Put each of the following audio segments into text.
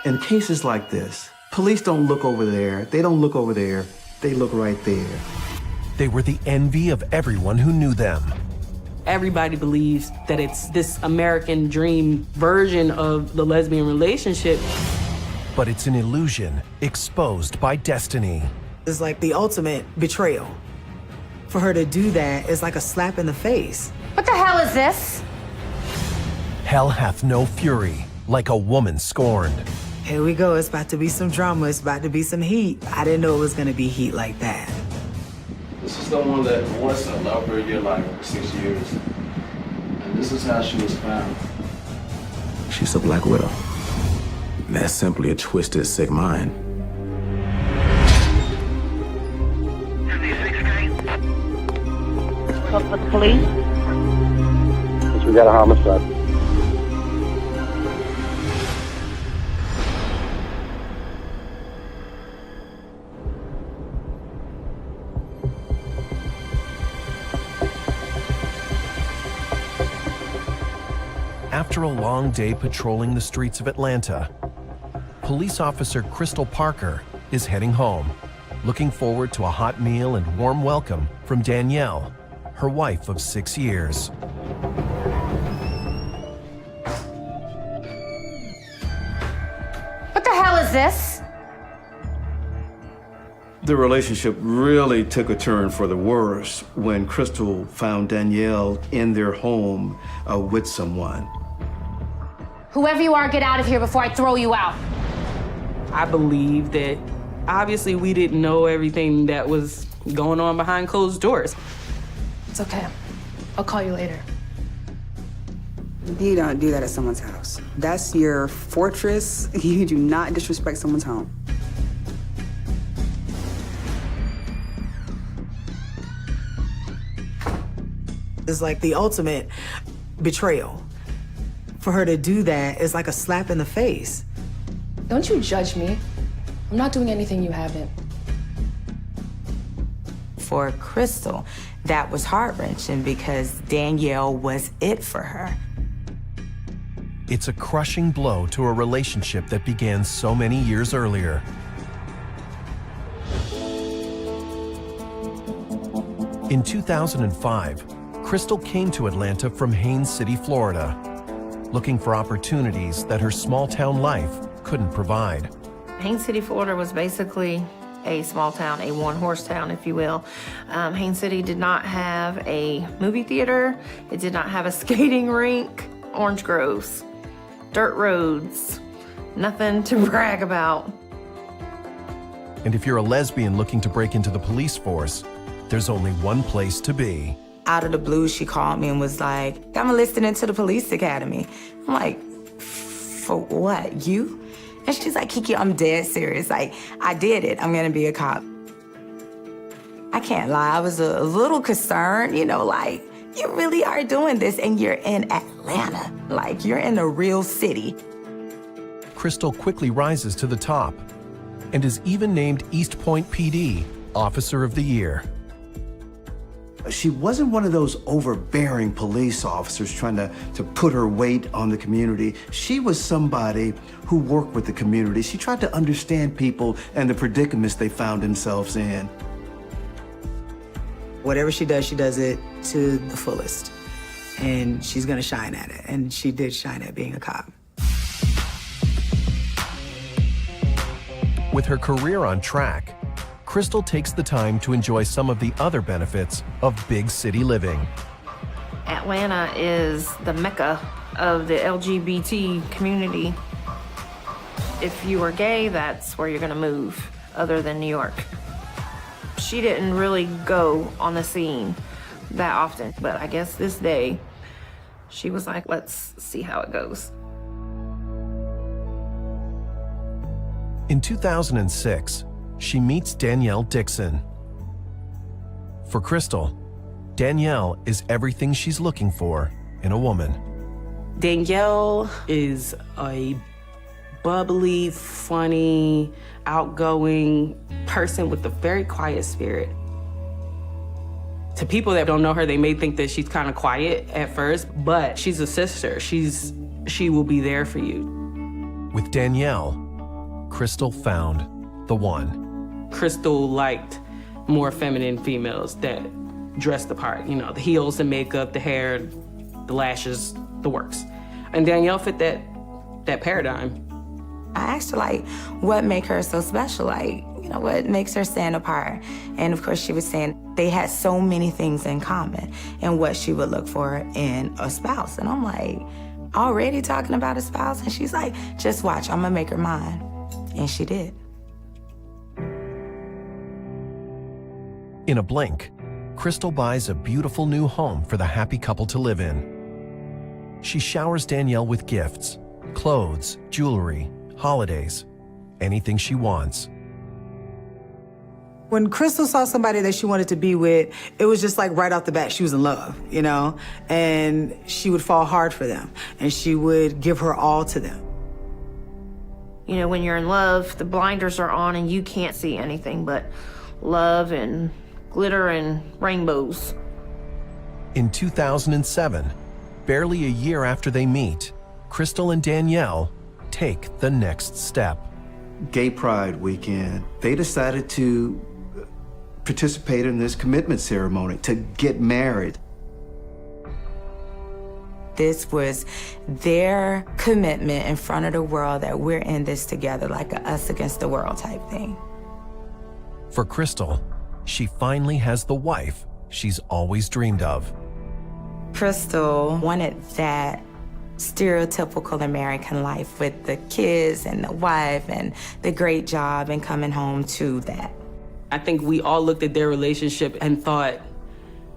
In cases like this, police don't look over there, they don't look over there, they look right there. They were the envy of everyone who knew them. Everybody believes that it's this American dream version of the lesbian relationship. But it's an illusion exposed by destiny. It's like the ultimate betrayal. For her to do that is like a slap in the face. What the hell is this? Hell hath no fury, like a woman scorned. Here we go, it's about to be some drama, it's about to be some heat. I didn't know it was gonna be heat like that. This is the one that was a lover of your life for 6 years. And this is how she was found. She's a black widow. That's simply a twisted, sick mind. Call for the police? We got a homicide. After a long day patrolling the streets of Atlanta, police officer Crystal Parker is heading home, looking forward to a hot meal and warm welcome from Danielle, her wife of 6 years. What the hell is this? The relationship really took a turn for the worse when Crystal found Danielle in their home with someone. Whoever you are, get out of here before I throw you out. I believe that obviously we didn't know everything that was going on behind closed doors. It's okay. I'll call you later. You don't do that at someone's house. That's your fortress. You do not disrespect someone's home. It's like the ultimate betrayal. For her to do that is like a slap in the face. Don't you judge me. I'm not doing anything you haven't. For Crystal, that was heart-wrenching because Danielle was it for her. It's a crushing blow to a relationship that began so many years earlier. In 2005, Crystal came to Atlanta from Haines City, Florida, looking for opportunities that her small-town life couldn't provide. Haines City, Florida was basically a small town, a one-horse town, if you will. Haines City did not have a movie theater. It did not have a skating rink, orange groves, dirt roads, nothing to brag about. And if you're a lesbian looking to break into the police force, there's only one place to be. Out of the blue, she called me and was like, I'm enlisted into the police academy. I'm like, for what, you? And she's like, Kiki, I'm dead serious. Like, I did it. I'm gonna be a cop. I can't lie, I was a little concerned, you know, like, you really are doing this and you're in Atlanta. Like, you're in a real city. Crystal quickly rises to the top and is even named East Point PD Officer of the Year. She wasn't one of those overbearing police officers trying to put her weight on the community. She was somebody who worked with the community. She tried to understand people and the predicaments they found themselves in. Whatever she does it to the fullest. And she's gonna shine at it. And she did shine at being a cop. With her career on track, Crystal takes the time to enjoy some of the other benefits of big city living. Atlanta is the mecca of the LGBT community. If you are gay, that's where you're gonna move, other than New York. She didn't really go on the scene that often, but I guess this day, she was like, let's see how it goes. In 2006, she meets Danielle Dixon. For Crystal, Danielle is everything she's looking for in a woman. Danielle is a bubbly, funny, outgoing person with a very quiet spirit. To people that don't know her, they may think that she's kind of quiet at first, but she's a sister. She will be there for you. With Danielle, Crystal found the one. Crystal liked more feminine females that dressed the part. You know, the heels, the makeup, the hair, the lashes, the works. And Danielle fit that paradigm. I asked her, like, what makes her so special? Like, you know, what makes her stand apart? And of course, she was saying they had so many things in common and what she would look for in a spouse. And I'm like, already talking about a spouse? And she's like, just watch, I'm gonna make her mine. And she did. In a blink, Crystal buys a beautiful new home for the happy couple to live in. She showers Danielle with gifts, clothes, jewelry, holidays, anything she wants. When Crystal saw somebody that she wanted to be with, it was just like right off the bat, she was in love, you know? And she would fall hard for them, and she would give her all to them. You know, when you're in love, the blinders are on and you can't see anything but love and glitter and rainbows. In 2007, barely a year after they meet, Crystal and Danielle take the next step. Gay Pride weekend, they decided to participate in this commitment ceremony, to get married. This was their commitment in front of the world that we're in this together, like a us against the world type thing. For Crystal, she finally has the wife she's always dreamed of. Crystal wanted that stereotypical American life with the kids and the wife and the great job and coming home to that. I think we all looked at their relationship and thought,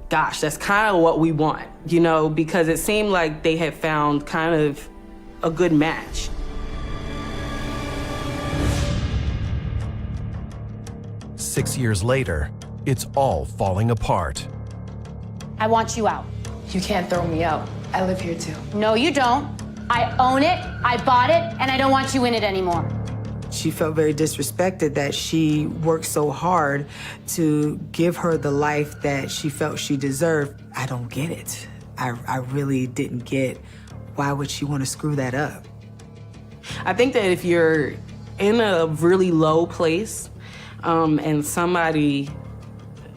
gosh, that's kind of what we want, you know, because it seemed like they had found kind of a good match. 6 years later, it's all falling apart. I want you out. You can't throw me out. I live here too. No, you don't. I own it, I bought it, and I don't want you in it anymore. She felt very disrespected that she worked so hard to give her the life that she felt she deserved. I don't get it. I really didn't get why would she want to screw that up. I think that if you're in a really low place and somebody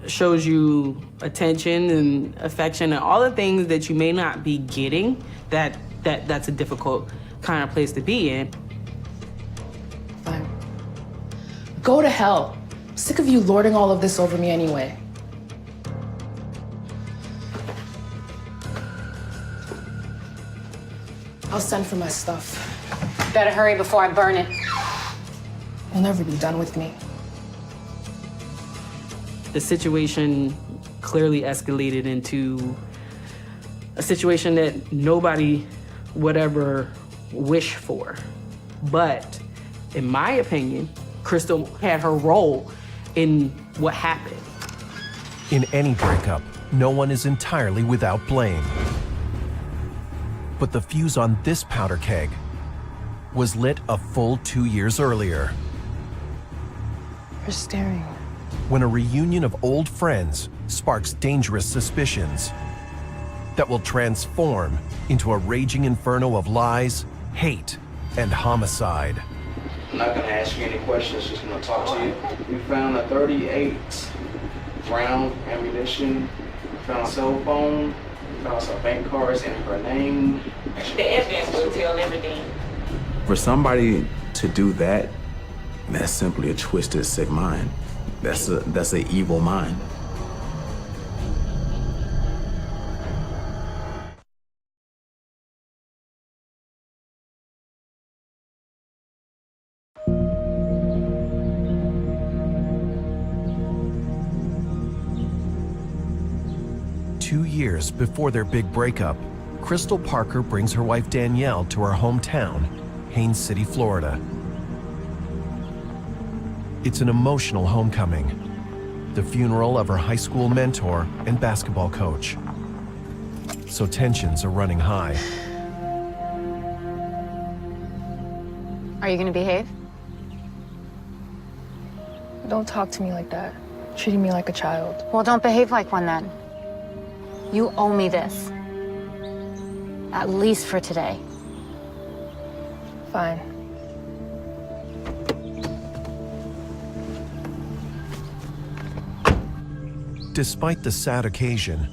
shows you attention and affection and all the things that you may not be getting, that's a difficult kind of place to be in. Fine. Go to hell. I'm sick of you lording all of this over me anyway. I'll send for my stuff. Better hurry before I burn it. You'll never be done with me. The situation clearly escalated into a situation that nobody would ever wish for. But in my opinion, Crystal had her role in what happened. In any breakup, no one is entirely without blame. But the fuse on this powder keg was lit a full 2 years earlier. You're staring. When a reunion of old friends sparks dangerous suspicions that will transform into a raging inferno of lies, hate, and homicide. I'm not gonna ask you any questions, just gonna talk to you. We found a 38 round ammunition, we found a cell phone, we found some bank cards in her name. The evidence will tell everything. For somebody to do that, that's simply a twisted, sick mind. That's an evil mind. Two years before their big breakup, Crystal Parker brings her wife Danielle to her hometown, Haines City, Florida. It's an emotional homecoming, the funeral of her high school mentor and basketball coach. So tensions are running high. Are you gonna behave? Don't talk to me like that. Treating me like a child. Well, don't behave like one then. You owe me this. At least for today. Fine. Despite the sad occasion,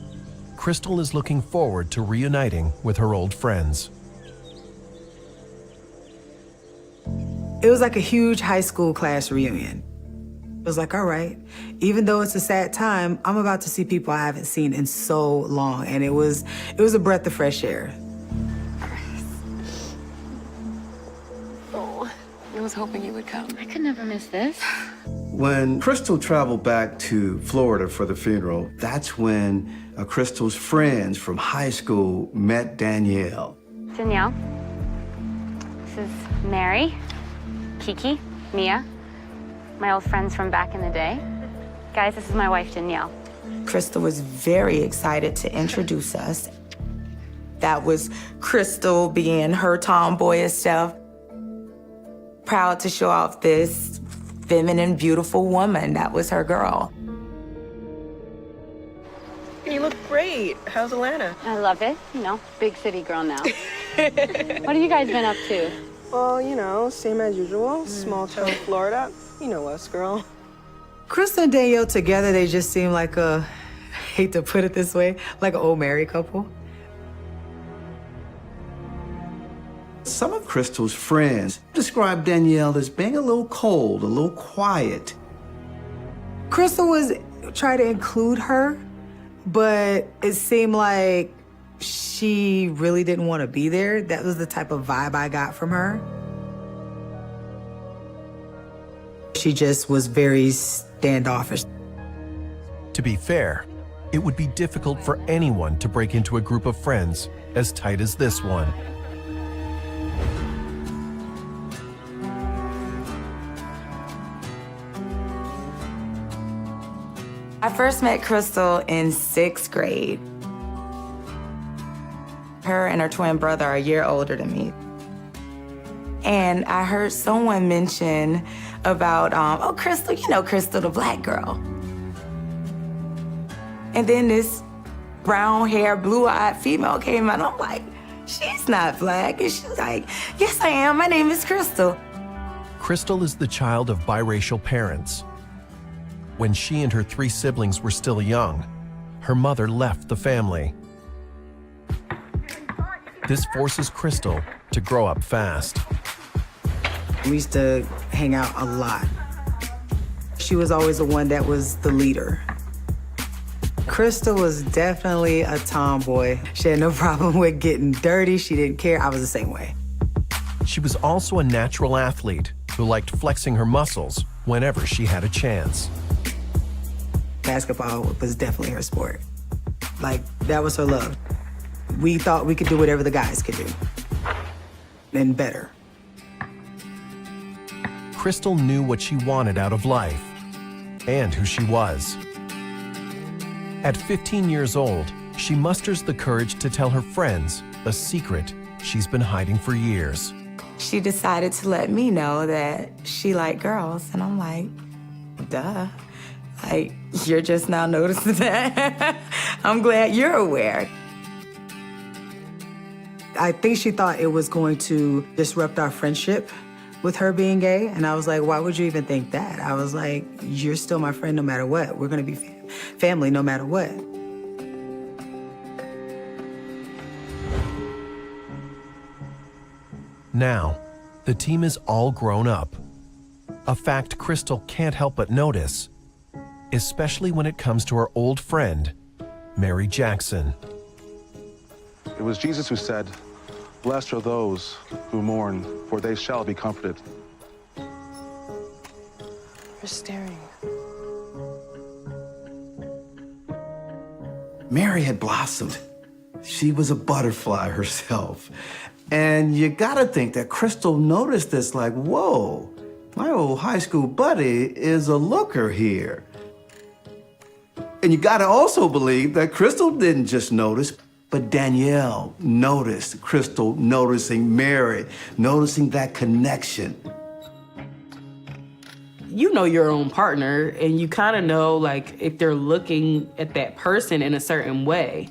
Crystal is looking forward to reuniting with her old friends. It was like a huge high school class reunion. It was like, all right, even though it's a sad time, I'm about to see people I haven't seen in so long. And it was a breath of fresh air. Oh, I was hoping you would come. I could never miss this. When Crystal traveled back to Florida for the funeral, that's when Crystal's friends from high school met Danielle. Danielle, this is Mary, Kiki, Mia, my old friends from back in the day. Guys, this is my wife, Danielle. Crystal was very excited to introduce us. That was Crystal being her tomboyish self. Proud to show off this feminine, beautiful woman. That was her girl. You look great. How's Atlanta? I love it. You know, big city girl now. What have you guys been up to? Well, you know, same as usual. Small town Florida. You know us, girl. Crystal and Danielle together, they just seem like a, I hate to put it this way, like an old married couple. Some of Crystal's friends described Danielle as being a little cold, a little quiet. Crystal was trying to include her, but it seemed like she really didn't want to be there. That was the type of vibe I got from her. She just was very standoffish. To be fair, it would be difficult for anyone to break into a group of friends as tight as this one. I first met Crystal in 6th grade. Her and her twin brother are a year older than me. And I heard someone mention about, oh, Crystal, you know Crystal, the black girl. And then this brown hair, blue-eyed female came out, and I'm like, she's not black. And she's like, yes, I am. My name is Crystal. Crystal is the child of biracial parents. When she and her 3 siblings were still young, her mother left the family. This forces Crystal to grow up fast. We used to hang out a lot. She was always the one that was the leader. Crystal was definitely a tomboy. She had no problem with getting dirty. She didn't care. I was the same way. She was also a natural athlete who liked flexing her muscles whenever she had a chance. Basketball was definitely her sport. Like, that was her love. We thought we could do whatever the guys could do, and better. Crystal knew what she wanted out of life and who she was. At 15 years old, she musters the courage to tell her friends a secret she's been hiding for years. She decided to let me know that she liked girls, and I'm like, duh. Like, you're just now noticing that? I'm glad you're aware. I think she thought it was going to disrupt our friendship with her being gay, and I was like, why would you even think that? I was like, you're still my friend no matter what. We're gonna be family no matter what. Now, the team is all grown up. A fact Crystal can't help but notice, especially when it comes to her old friend, Mary Jackson. It was Jesus who said, "Blessed are those who mourn, for they shall be comforted." You're staring. Mary had blossomed. She was a butterfly herself. And you gotta think that Crystal noticed this like, whoa, my old high school buddy is a looker here. And you gotta also believe that Crystal didn't just notice, but Danielle noticed Crystal noticing Mary, noticing that connection. You know your own partner, and you kind of know, like, if they're looking at that person in a certain way.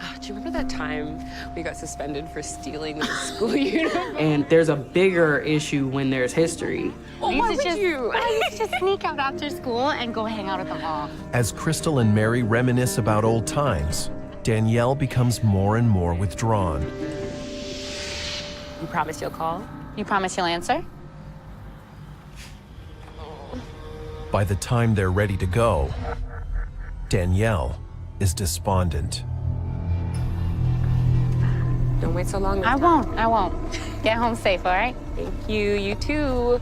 Oh, Do you remember that time we got suspended for stealing the school uniform? And there's a bigger issue when there's history. Oh, why would you? I used to just sneak out after school and go hang out at the mall. As Crystal and Mary reminisce about old times, Danielle becomes more and more withdrawn. You promise you'll call? You promise you'll answer? By the time they're ready to go, Danielle is despondent. Don't wait so long. I won't. Get home safe, all right? Thank you. You too.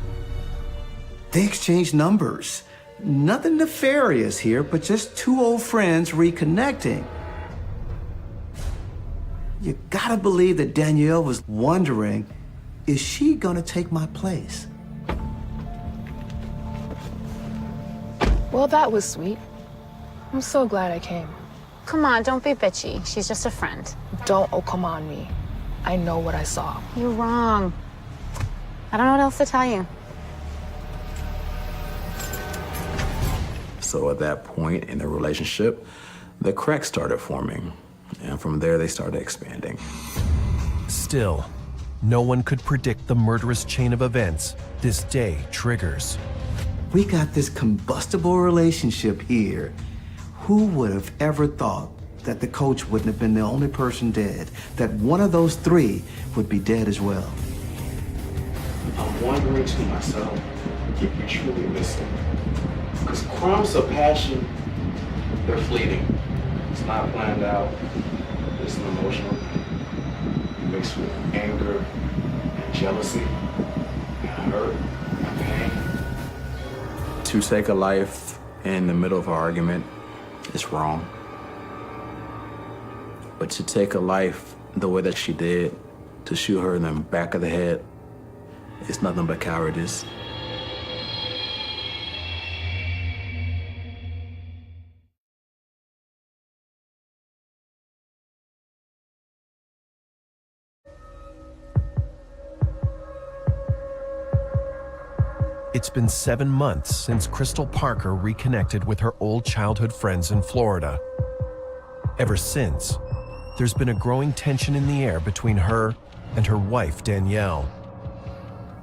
They exchanged numbers. Nothing nefarious here, but just two old friends reconnecting. You gotta believe that Danielle was wondering, is she gonna take my place? Well, that was sweet. I'm so glad I came. Come on, don't be bitchy. She's just a friend. Don't oh come on me. I know what I saw. You're wrong. I don't know what else to tell you. So at that point in the relationship, the cracks started forming. And from there, they started expanding. Still, no one could predict the murderous chain of events this day triggers. We got this combustible relationship here. Who would have ever thought that the coach wouldn't have been the only person dead, that one of those three would be dead as well? I'm wondering to myself if you truly listen. Because crimes of passion, they're fleeting. It's not planned out. It's an emotional mixed with anger and jealousy and hurt and pain. To take a life in the middle of an argument is wrong. But to take a life the way that she did, to shoot her in the back of the head, it's nothing but cowardice. It's been 7 months since Crystal Parker reconnected with her old childhood friends in Florida. Ever since, there's been a growing tension in the air between her and her wife, Danielle.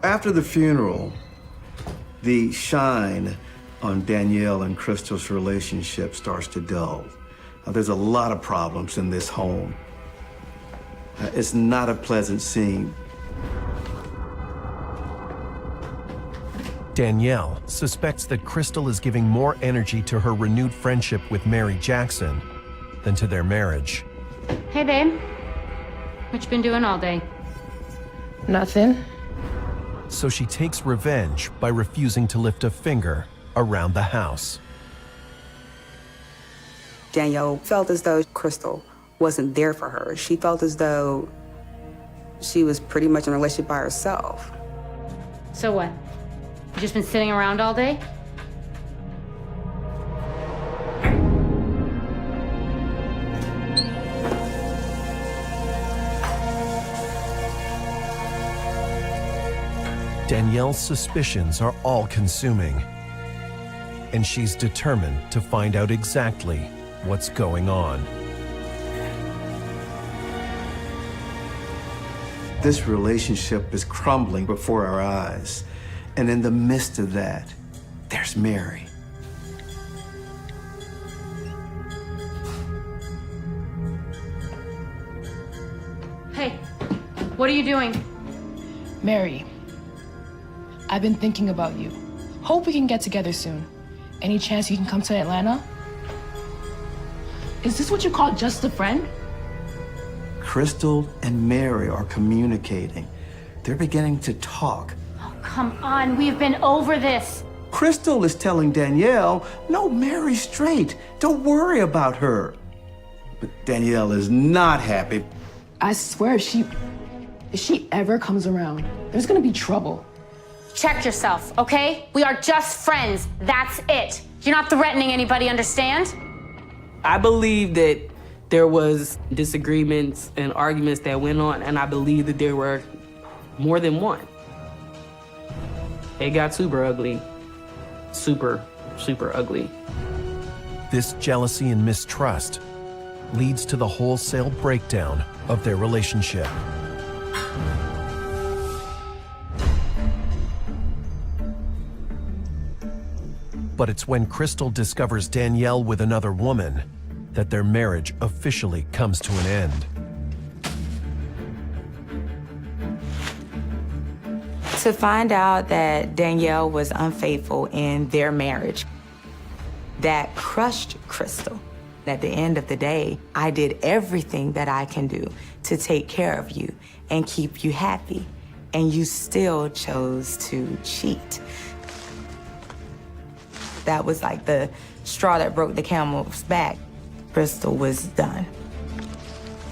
After the funeral, the shine on Danielle and Crystal's relationship starts to dull. There's a lot of problems in this home. It's not a pleasant scene. Danielle suspects that Crystal is giving more energy to her renewed friendship with Mary Jackson than to their marriage. Hey, babe. What you been doing all day? Nothing. So she takes revenge by refusing to lift a finger around the house. Danielle felt as though Crystal wasn't there for her. She felt as though she was pretty much in a relationship by herself. So what? You just been sitting around all day? Danielle's suspicions are all-consuming, and she's determined to find out exactly what's going on. This relationship is crumbling before our eyes. And in the midst of that, there's Mary. Hey, what are you doing? Mary, I've been thinking about you. Hope we can get together soon. Any chance you can come to Atlanta? Is this what you call just a friend? Crystal and Mary are communicating. They're beginning to talk. Come on, we've been over this. Crystal is telling Danielle, no, Mary's straight. Don't worry about her. But Danielle is not happy. I swear, if she ever comes around, there's gonna be trouble. Check yourself, okay? We are just friends. That's it. You're not threatening anybody, understand? I believe that there was disagreements and arguments that went on, and I believe that there were more than one. It got super ugly. Super, super ugly. This jealousy and mistrust leads to the wholesale breakdown of their relationship. But it's when Crystal discovers Danielle with another woman that their marriage officially comes to an end. To find out that Danielle was unfaithful in their marriage, that crushed Crystal. At the end of the day, I did everything that I can do to take care of you and keep you happy, and you still chose to cheat. That was like the straw that broke the camel's back. Crystal was done.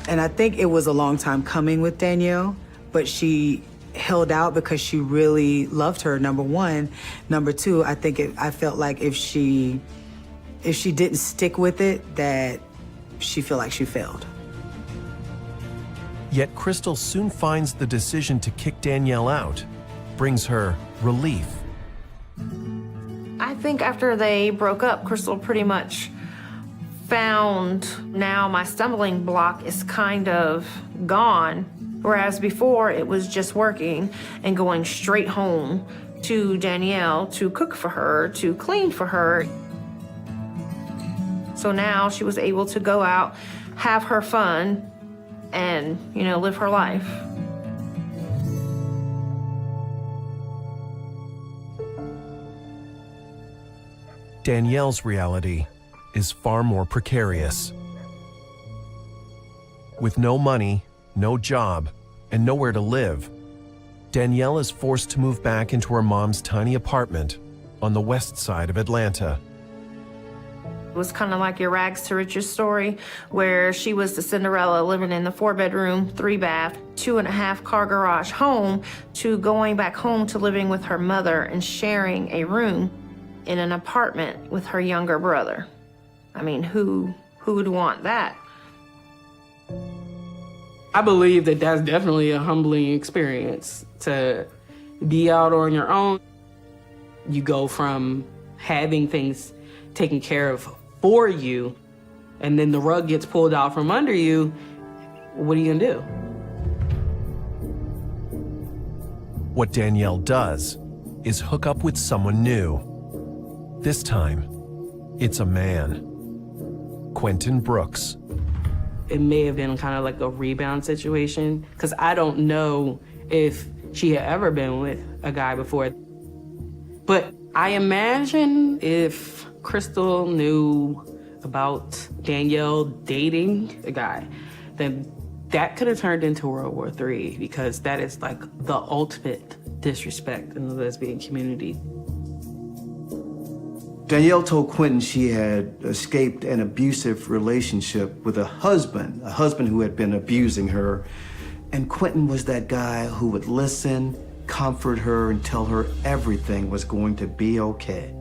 And I think it was a long time coming with Danielle, but she held out because she really loved her, number one. Number two, I felt like if she didn't stick with it, that she felt like she failed. Yet Crystal soon finds the decision to kick Danielle out brings her relief. I think after they broke up, Crystal pretty much found now my stumbling block is kind of gone, whereas before it was just working and going straight home to Danielle to cook for her, to clean for her. So now she was able to go out, have her fun, and, live her life. Danielle's reality is far more precarious. With no money, no job, and nowhere to live, Danielle is forced to move back into her mom's tiny apartment on the west side of Atlanta. It was kind of like your rags to riches story, where she was the Cinderella living in the 4-bedroom, 3-bath, 2.5-car garage home, to going back home to living with her mother and sharing a room in an apartment with her younger brother. I mean, who would want that? I believe that that's definitely a humbling experience to be out on your own. You go from having things taken care of for you, and then the rug gets pulled out from under you. What are you gonna do? What Danielle does is hook up with someone new. This time, it's a man, Quentin Brooks. It may have been kind of like a rebound situation, because I don't know if she had ever been with a guy before. But I imagine if Crystal knew about Danielle dating a guy, then that could have turned into World War III, because that is like the ultimate disrespect in the lesbian community. Danielle told Quentin she had escaped an abusive relationship with a husband who had been abusing her. And Quentin was that guy who would listen, comfort her, and tell her everything was going to be okay.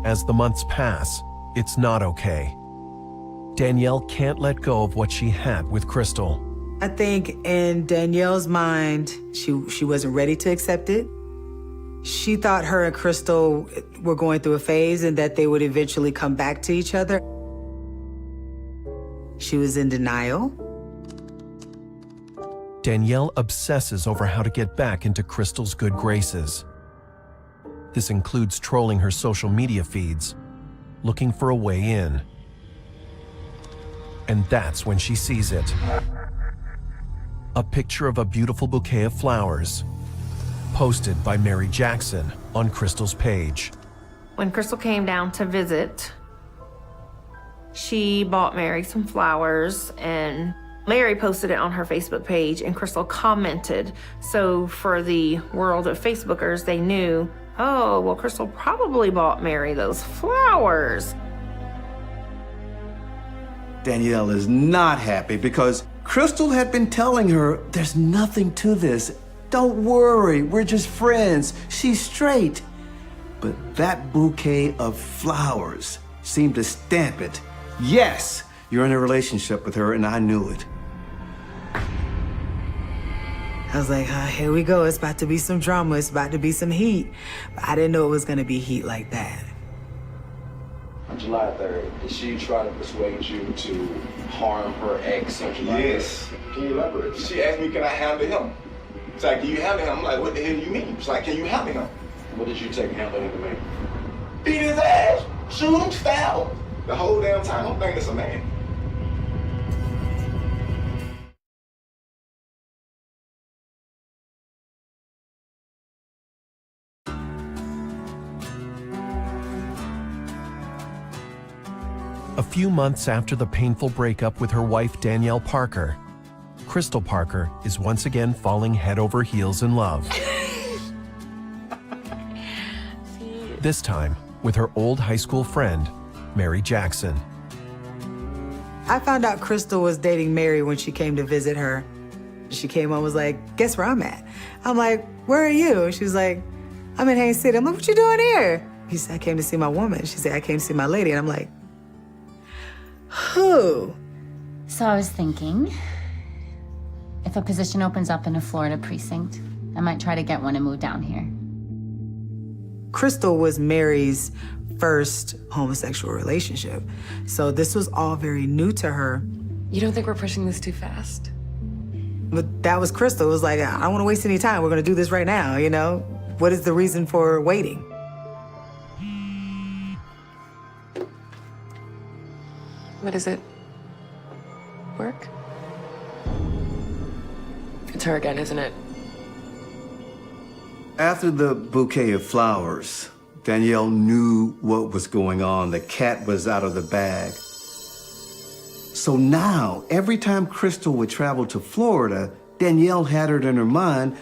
As the months pass, it's not okay. Danielle can't let go of what she had with Crystal. I think in Danielle's mind, she wasn't ready to accept it. She thought her and Crystal were going through a phase and that they would eventually come back to each other. She was in denial. Danielle obsesses over how to get back into Crystal's good graces. This includes trolling her social media feeds, looking for a way in. And that's when she sees it. A picture of a beautiful bouquet of flowers, posted by Mary Jackson on Crystal's page. When Crystal came down to visit, she bought Mary some flowers, and Mary posted it on her Facebook page, and Crystal commented. So for the world of Facebookers, they knew, oh, well, Crystal probably bought Mary those flowers. Danielle is not happy because Crystal had been telling her, there's nothing to this. Don't worry, we're just friends. She's straight. But that bouquet of flowers seemed to stamp it. Yes, you're in a relationship with her, and I knew it. I was like, here we go. It's about to be some drama. It's about to be some heat. But I didn't know it was going to be heat like that. I just July 3rd, did she try to persuade you to harm her ex on July 3rd? Yes. Can you elaborate? She asked me, can I handle him? It's like, can you handle him? I'm like, what the hell do you mean? She's like, can you handle him? What did you take handle him to mean? Beat his ass, shoot him, stab him. The whole damn time, I'm thinking it's a man. A few months after the painful breakup with her wife Danielle Parker, Crystal Parker is once again falling head over heels in love. This time with her old high school friend, Mary Jackson. I found out Crystal was dating Mary when she came to visit her. She came home and was like, guess where I'm at? I'm like, where are you? She was like, I'm in Haines City. I'm like, what you doing here? He said, I came to see my woman. She said, I came to see my lady. And I'm like, who? So I was thinking, if a position opens up in a Florida precinct, I might try to get one and move down here. Crystal was Mary's first homosexual relationship. So this was all very new to her. You don't think we're pushing this too fast? But that was Crystal. It was like, I don't want to waste any time. We're going to do this right now, you know? What is the reason for waiting? What is it? Work? It's her again, isn't it? After the bouquet of flowers, Danielle knew what was going on. The cat was out of the bag. So now, every time Crystal would travel to Florida, Danielle had it in her mind,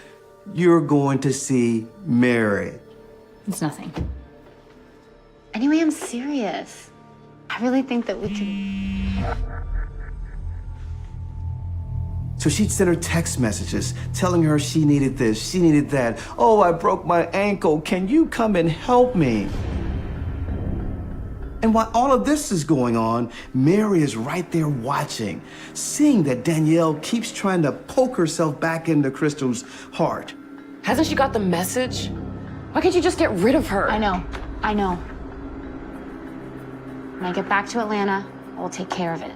you're going to see Mary. It's nothing. Anyway, I'm serious. I really think that we can... So she'd send her text messages telling her she needed this, she needed that. Oh, I broke my ankle. Can you come and help me? And while all of this is going on, Mary is right there watching, seeing that Danielle keeps trying to poke herself back into Crystal's heart. Hasn't she got the message? Why can't you just get rid of her? I know. When I get back to Atlanta, I will take care of it.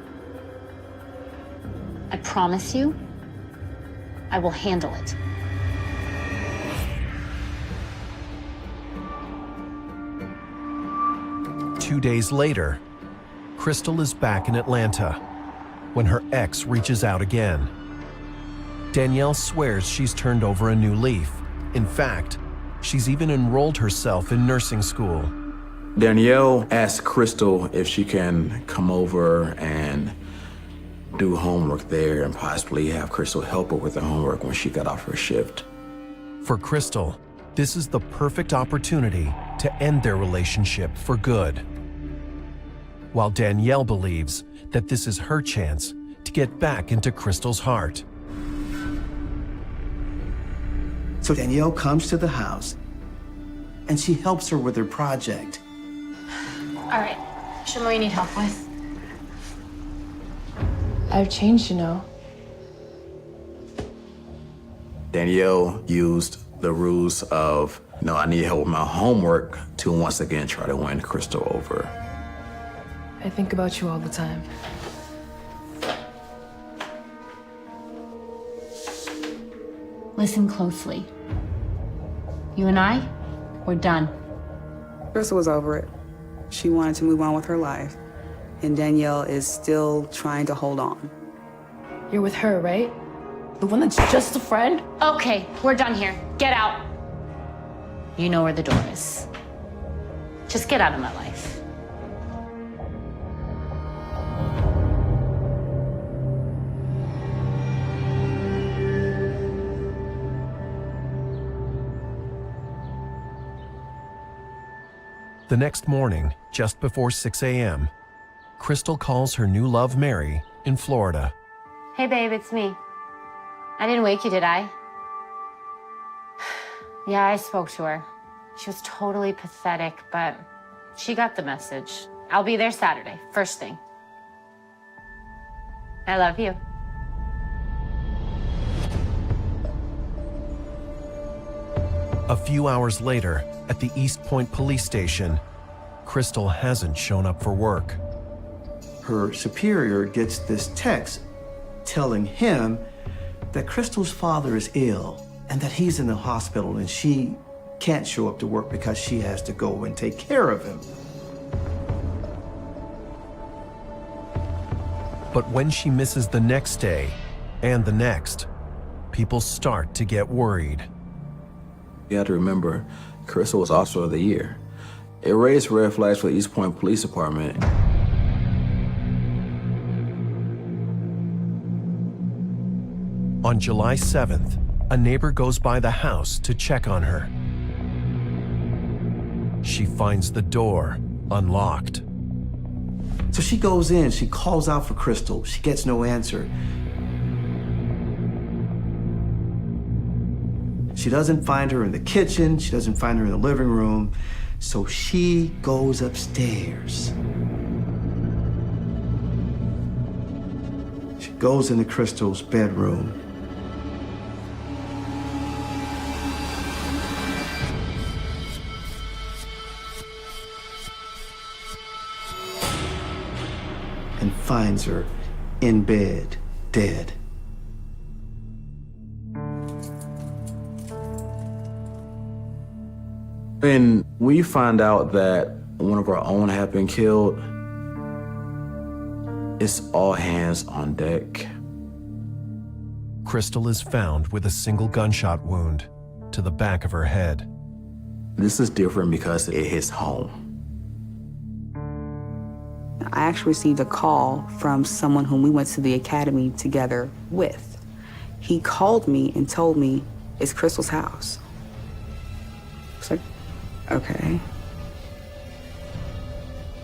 I promise you, I will handle it. Two days later, Crystal is back in Atlanta when her ex reaches out again. Danielle swears she's turned over a new leaf. In fact, she's even enrolled herself in nursing school. Danielle asked Crystal if she can come over and do homework there and possibly have Crystal help her with the homework when she got off her shift. For Crystal, this is the perfect opportunity to end their relationship for good. While Danielle believes that this is her chance to get back into Crystal's heart. So Danielle comes to the house and she helps her with her project. All right, show me what you need help with. I've changed, you know. Danielle used the ruse of, no, I need help with my homework to once again try to win Crystal over. I think about you all the time. Listen closely. You and I, we're done. Crystal was over it. She wanted to move on with her life. And Danielle is still trying to hold on. You're with her, right? The one that's just a friend? Okay, we're done here. Get out. You know where the door is. Just get out of my life. The next morning, just before 6 a.m., Crystal calls her new love, Mary, in Florida. Hey, babe, it's me. I didn't wake you, did I? Yeah, I spoke to her. She was totally pathetic, but she got the message. I'll be there Saturday, first thing. I love you. A few hours later, at the East Point police station, Crystal hasn't shown up for work. Her superior gets this text telling him that Crystal's father is ill and that he's in the hospital and she can't show up to work because she has to go and take care of him. But when she misses the next day and the next, people start to get worried. You have to remember, Crystal was Officer of the Year. It raised red flags for the East Point Police Department. On July 7th, a neighbor goes by the house to check on her. She finds the door unlocked. So she goes in, she calls out for Crystal. She gets no answer. She doesn't find her in the kitchen. She doesn't find her in the living room. So she goes upstairs. She goes into Crystal's bedroom. And finds her in bed, dead. When we find out that one of our own had been killed, it's all hands on deck. Crystal is found with a single gunshot wound to the back of her head. This is different because it hits home. I actually received a call from someone whom we went to the academy together with. He called me and told me, it's Crystal's house. I was like, okay.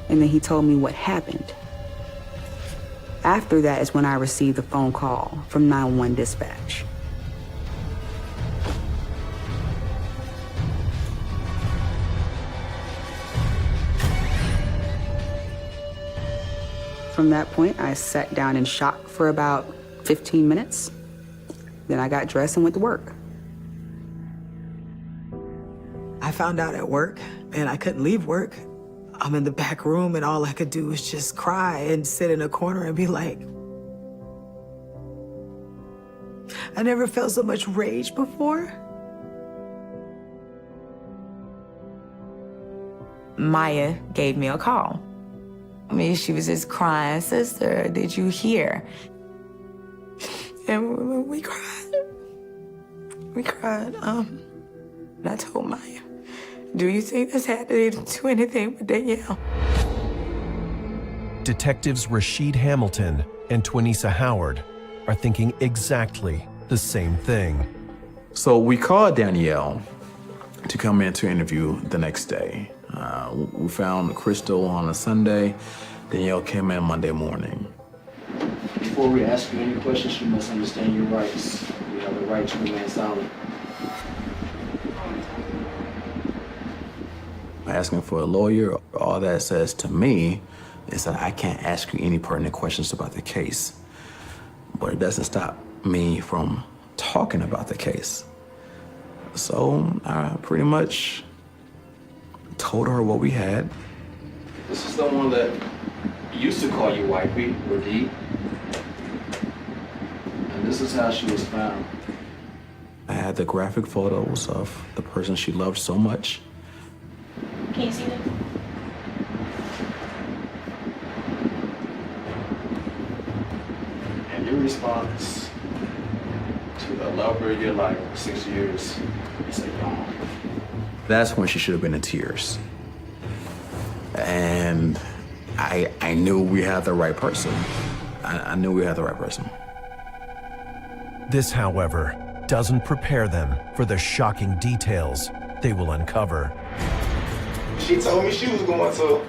And then he told me what happened. After that is when I received a phone call from 911 dispatch. From that point, I sat down in shock for about 15 minutes. Then I got dressed and went to work. I found out at work, and I couldn't leave work. I'm in the back room, and all I could do was just cry and sit in a corner and be like, I never felt so much rage before. Maya gave me a call. I mean, she was just crying, sister, did you hear? And we cried. We cried. And I told Maya, do you think this had to do anything with Danielle? Detectives Rashid Hamilton and Twanisa Howard are thinking exactly the same thing. So we called Danielle to come in to interview the next day. We found Crystal on a Sunday. Danielle came in Monday morning. Before we ask you any questions, you must understand your rights. You have the right to remain silent. Asking for a lawyer, all that says to me is that I can't ask you any pertinent questions about the case. But it doesn't stop me from talking about the case. So I pretty much told her what we had. This is the one that used to call you Wifey or D. And this is how she was found. I had the graphic photos of the person she loved so much. Can you see them? And your response to the lover of your life for 6 years is a yawn. That's when she should have been in tears. And I knew we had the right person. I knew we had the right person. This, however, doesn't prepare them for the shocking details they will uncover. She told me she was going to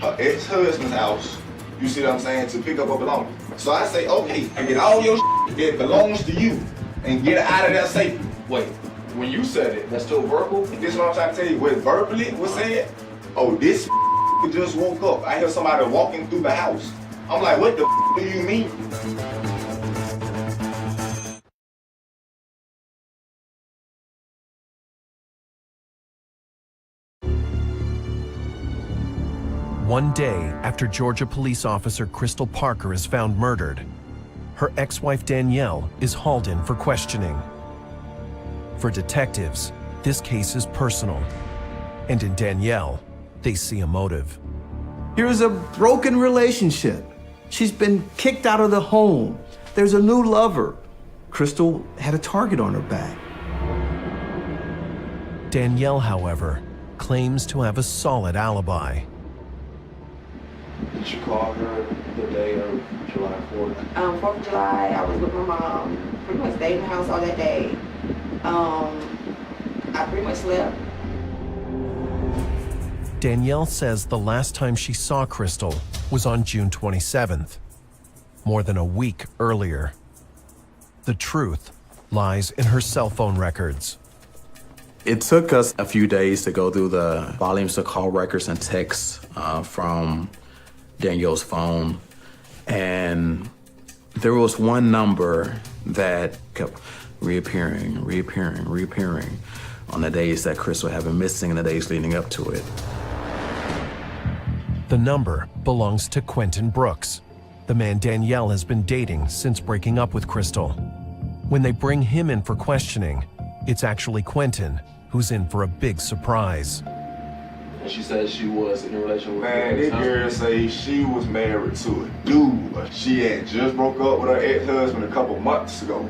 her ex-husband's house, you see what I'm saying, to pick up her belongings. So I say, okay, I get all your that belongs to you and get it out of there safely. Wait, when you said it, that's still verbal? This is what I'm trying to tell you, what verbally was said? Oh, this just woke up. I hear somebody walking through the house. I'm like, what the do you mean? One day after Georgia police officer Crystal Parker is found murdered, her ex-wife Danielle is hauled in for questioning. For detectives, this case is personal, and in Danielle, they see a motive. Here's a broken relationship. She's been kicked out of the home. There's a new lover. Crystal had a target on her back. Danielle, however, claims to have a solid alibi. Did you call her the day of July 4th? 4th of July, I was with my mom. Pretty much stayed in the house all that day. I pretty much slept. Danielle says the last time she saw Crystal was on June 27th, more than a week earlier. The truth lies in her cell phone records. It took us a few days to go through the volumes of call records and texts from Danielle's phone. And there was one number that kept reappearing on the days that Crystal had been missing and the days leading up to it. The number belongs to Quentin Brooks, the man Danielle has been dating since breaking up with Crystal. When they bring him in for questioning, it's actually Quentin who's in for a big surprise. And she said she was in a relationship with Man, this girl say she was married to a dude. She had just broke up with her ex-husband a couple months ago.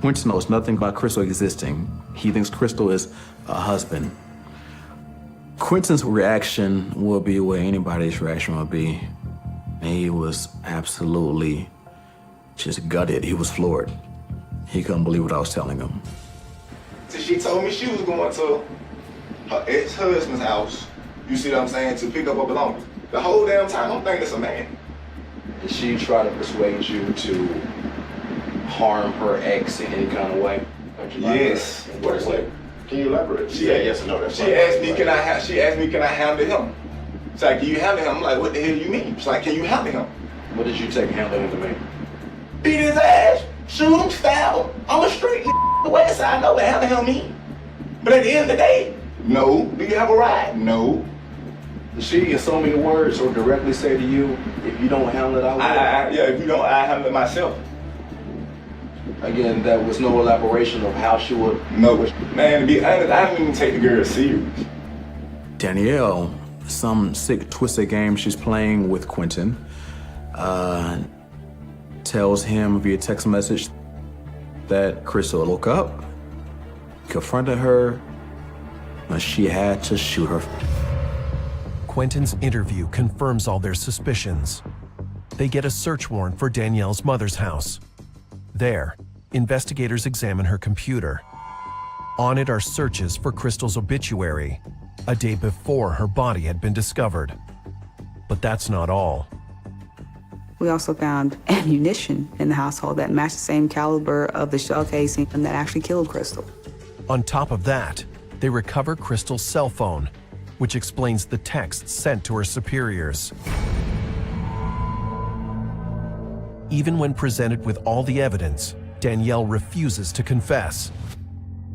Quentin knows nothing about Crystal existing. He thinks Crystal is a husband. Quentin's reaction will be what anybody's reaction would be. He was absolutely just gutted. He was floored. He couldn't believe what I was telling him. So she told me she was going to her ex-husband's house, you see what I'm saying, to pick up her belongings. The whole damn time I'm thinking it's a man. Did she try to persuade you to harm her ex in any kind of way? Yes. What is it? Can you elaborate? She said yes or no. She asked me, can I handle him? She's like, can you handle him? I'm like, what the hell do you mean? She's like, can you handle him? What did you take handle him to mean? Beat his ass, shoot him, stab him. I'm a street the west side. I know what handle him mean. But at the end of the day, no. Do you have a ride? No. Did she, in so many words, or directly say to you, if you don't handle it, I will? Yeah, if you don't, I handle it myself. Again, that was no elaboration of how she would... No, man, to be honest, I didn't even take the girl serious. Danielle, some sick, twisted game she's playing with Quentin, tells him via text message that Crystal woke up, confronted her, and she had to shoot her. Quentin's interview confirms all their suspicions. They get a search warrant for Danielle's mother's house. There, investigators examine her computer. On it are searches for Crystal's obituary, a day before her body had been discovered. But that's not all. We also found ammunition in the household that matched the same caliber of the shell casing that actually killed Crystal. On top of that, they recover Crystal's cell phone, which explains the texts sent to her superiors. Even when presented with all the evidence, Danielle refuses to confess.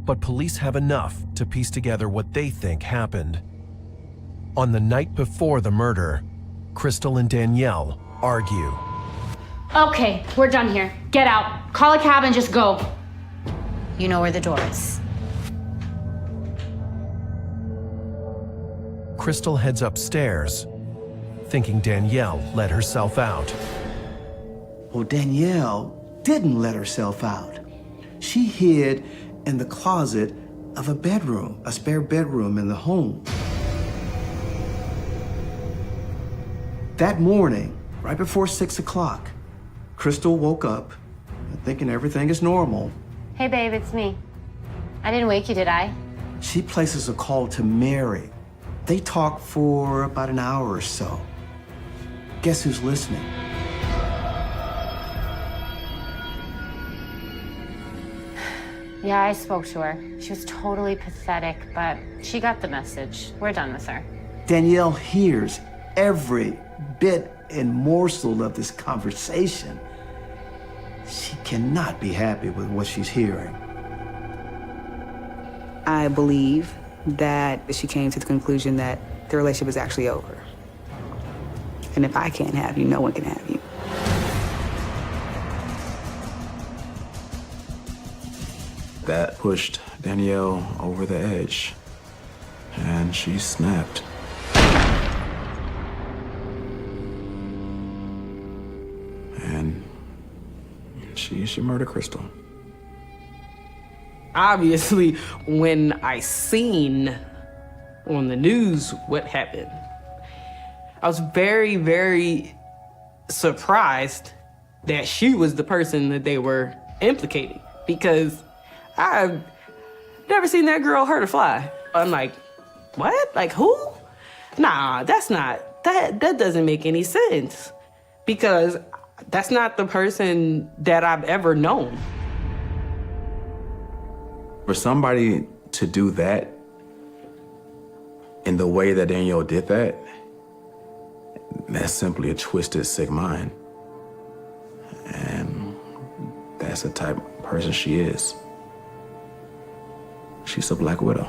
But police have enough to piece together what they think happened. On the night before the murder, Crystal and Danielle argue. Okay, we're done here. Get out. Call a cab and just go. You know where the door is. Crystal heads upstairs, thinking Danielle let herself out. Well, Danielle didn't let herself out. She hid in the closet of a bedroom, a spare bedroom in the home. That morning, right before 6 o'clock, Crystal woke up thinking everything is normal. Hey babe, it's me. I didn't wake you, did I? She places a call to Mary. They talk for about an hour or so. Guess who's listening? Yeah, I spoke to her. She was totally pathetic, but she got the message. We're done with her. Danielle hears every bit and morsel of this conversation. She cannot be happy with what she's hearing. I believe that she came to the conclusion that the relationship is actually over. And if I can't have you, no one can have you. That pushed Danielle over the edge, and she snapped. And she murdered Crystal. Obviously, when I seen on the news what happened, I was very, very surprised that she was the person that they were implicating, because I've never seen that girl hurt a fly. I'm like, what? Like, who? Nah, that doesn't make any sense, because that's not the person that I've ever known. For somebody to do that in the way that Danielle did that, that's simply a twisted, sick mind. And that's the type of person she is. She's a Black widow.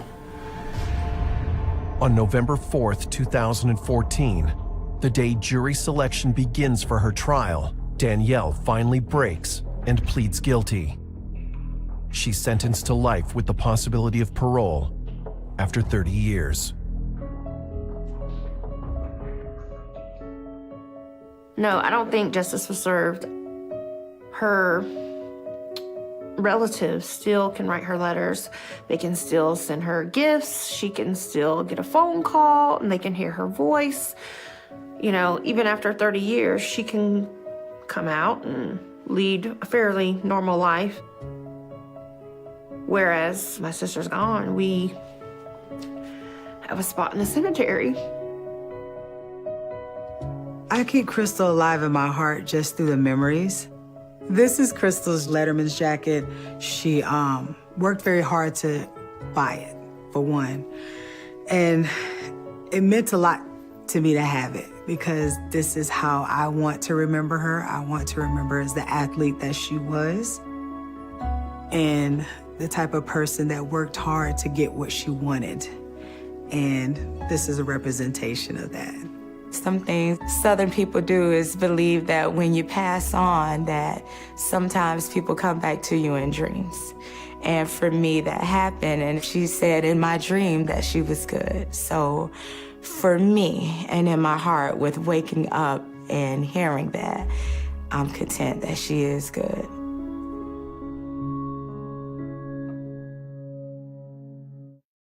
On November 4th, 2014, the day jury selection begins for her trial, Danielle finally breaks and pleads guilty. She's sentenced to life with the possibility of parole after 30 years. No, I don't think justice was served. Her relatives still can write her letters. They can still send her gifts. She can still get a phone call and they can hear her voice. You know, even after 30 years, she can come out and lead a fairly normal life. Whereas my sister's gone, we have a spot in the cemetery. I keep Crystal alive in my heart just through the memories. This is Crystal's Letterman's jacket. She worked very hard to buy it, for one. And it meant a lot to me to have it, because this is how I want to remember her. I want to remember her as the athlete that she was, and the type of person that worked hard to get what she wanted. And this is a representation of that. Something Southern people do is believe that when you pass on, that sometimes people come back to you in dreams. And for me, that happened, and she said in my dream that she was good. So for me, and in my heart, with waking up and hearing that, I'm content that she is good.